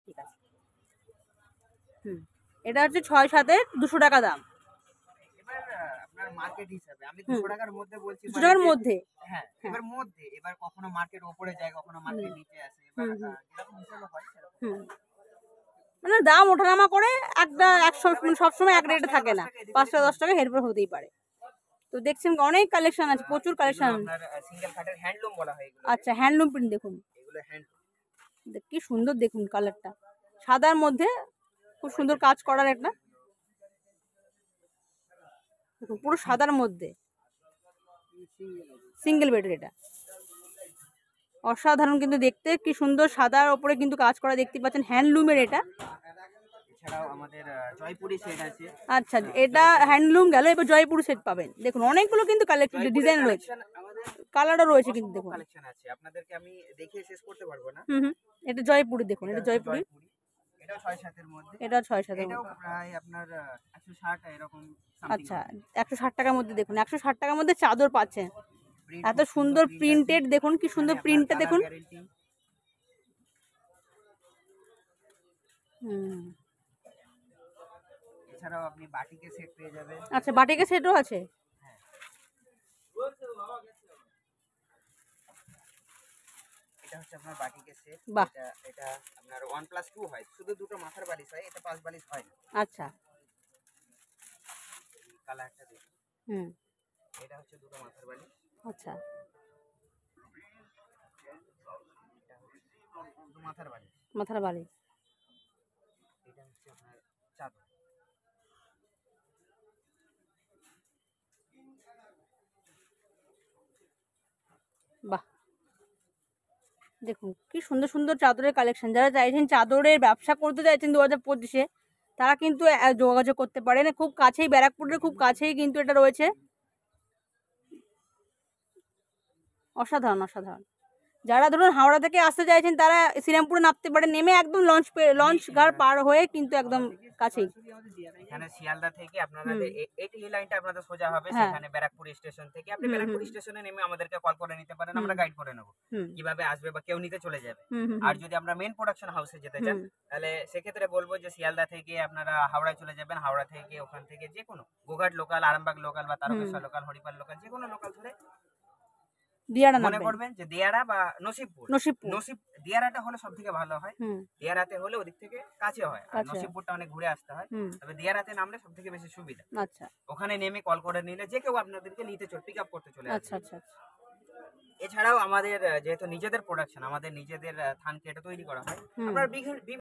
ঠিক আছে। এটা হচ্ছে 6-7-এর 200 টাকা দাম। এবার আপনার মার্কেট হিসাবে আমি 200 টাকার মধ্যে বলছি, 200 টাকার মধ্যে। হ্যাঁ এবার মধ্যে, এবার কখনো মার্কেট উপরে যায়, কখনো মার্কেট নিচে আসে, এবার যেরকম হিসাবে হয় সেরকম। মানে দাম ওঠানামা করে একটা সবসময় এক রেটে থাকে না, 5-10 টাকা হেরফের হতেই পারে। তো দেখছেন অনেক কালেকশন আছে, প্রচুর কালেকশন। আপনার সিঙ্গেল কাটের হ্যান্ডলুম বলা হয় এগুলো। আচ্ছা, হ্যান্ডলুম প্রিন্ট দেখুন, এগুলো হ্যান্ডলুম। কি সুন্দর দেখুন কালারটা, সাদার মধ্যে খুব সুন্দর কাজ করার একটা, দেখুন পুরো সাদার মধ্যে সিঙ্গেল বেডের। এটা অসাধারণ কিন্তু দেখতে, কি সুন্দর সাদার ওপরে কিন্তু কাজ করা দেখতে পাচ্ছেন, হ্যান্ডলুমের এটা। এছাড়াও আমাদের জয়পুরি সেট আছে। আচ্ছা, এটা হ্যান্ডলুম গেল, এবার জয়পুরি সেট পাবেন। দেখুন অনেকগুলো কিন্তু কালেকশন ডিজাইন রয়েছে, কালারও রয়েছে কিন্তু দেখুন। কালেকশন আছে, আপনাদেরকে আমি দেখিয়ে শেষ করতে পারবো না। এটা জয়পুরি দেখুন, এটা জয়পুরি, এটাও 6-7 এর মধ্যে। এটা 6-7 এর এটাও মধ্যে। প্রায় আপনার 160 এরকম। আচ্ছা, 160 টাকার মধ্যে দেখুন, 160 টাকার মধ্যে চাদর পাচ্ছেন। এত সুন্দর প্রিন্টেড, দেখুন কি সুন্দর প্রিন্টটা দেখুন। এছাড়াও আপনি বাটিকের সেট পেয়ে যাবেন। আচ্ছা, বাটিকের সেটও আছে। এটা হচ্ছে আপনার বাটিকের সেট। বাহ, এটা আপনার 1+2 হয়, শুধু দুটো মাথার বালিশ হয়, এটা 5 বালিশ হয় না। আচ্ছা, কালারটা দেখুন। এটা হচ্ছে দুটো মাথার বালিশ। আচ্ছা, দুটো মাথার বালিশ। মাথার বালিশ। এটা হচ্ছে আপনার চাদর। বাহ, দেখুন কি সুন্দর সুন্দর চাদরের কালেকশন। যারা চাইছেন চাদরের ব্যবসা করতে চাইছেন 2025-এ, তারা কিন্তু যোগাযোগ করতে পারেন। খুব কাছেই, ব্যারাকপুরের খুব কাছেই কিন্তু এটা রয়েছে। অসাধারণ অসাধারণ। যারা ধরুন হাওড়া থেকে আসতে চাইছেন তারা শ্রীরামপুরে নামতে পারেন, নেমে একদম লঞ্চ ঘাট পার হয়ে কিন্তু একদম কাছেই। এখানে শিয়ালদা থেকে আপনারা এই লাইনটা আপনাদের সোজা হবে, সেখানে ব্যারাকপুর স্টেশন থেকে আপনি ব্যারাকপুর স্টেশনে নেমে আমাদেরকে কল করে নিতে পারেন, আমরা গাইড করে নেব কিভাবে আসবে বা কেউ নিতে চলে যাবে। আর যদি আমরা মেন প্রোডাকশন হাউসে যেতে চান, তাহলে সেক্ষেত্রে বলবো যে শিয়ালদা থেকে আপনারা হাওড়ায় চলে যাবেন, হাওড়া থেকে ওখান থেকে যে কোনো গোঘাট লোকাল, আরামবাগ লোকাল বা তারকেশ্বর লোকাল, হরিপাল লোকাল, যে কোনো লোকাল ধরে দিয়াড়া মনে করবেন যে দিয়াড়া বা নসিবপুর। দিয়াড়াটা হলে সব থেকে ভালো হয়, দিয়াড়াতে হলে ওদিক থেকে কাছে হয়, আর নসিবপুরটা অনেক ঘুরে আসতে হয়, তবে দিয়াড়াতে নামলে সব থেকে বেশি সুবিধা। আচ্ছা, ওখানে নেমে কল করে নিলে যে কেউ আপনাদেরকে নিতে পিক আপ করতে চলে আসবে। আচ্ছা আচ্ছা। এছাড়াও আমাদের যেহেতু নিজেদের প্রোডাকশন, আমাদের নিজেদের থান কেটে তৈরি করা হয়, আমরা